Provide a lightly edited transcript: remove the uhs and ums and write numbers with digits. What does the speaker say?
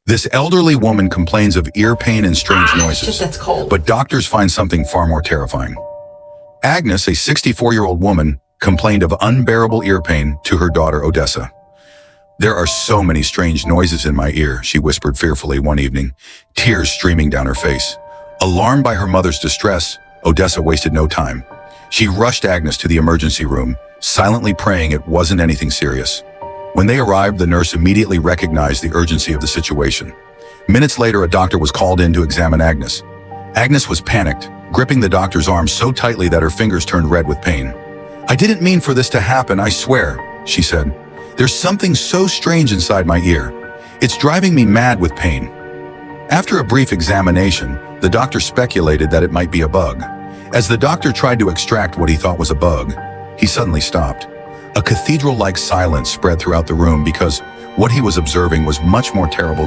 This elderly woman complains of ear pain and strange noises, Shit, that's cold. but doctors find something far more terrifying. Agnes, a 64-year-old woman, complained of unbearable ear pain to her daughter Odessa. "There are so many strange noises in my ear," she whispered fearfully one evening, tears streaming down her face. Alarmed by her mother's distress, Odessa wasted no time. She rushed Agnes to the emergency room, silently praying it wasn't anything serious. When they arrived, the nurse immediately recognized the urgency of the situation. Minutes later, a doctor was called in to examine Agnes. Agnes was panicked, gripping the doctor's arm so tightly that her fingers turned red with pain. "I didn't mean for this to happen, I swear," she said. "There's something so strange inside my ear. It's driving me mad with pain." After a brief examination, the doctor speculated that it might be a bug. As the doctor tried to extract what he thought was a bug, he suddenly stopped. A cathedral-like silence spread throughout the room because what he was observing was much more terrible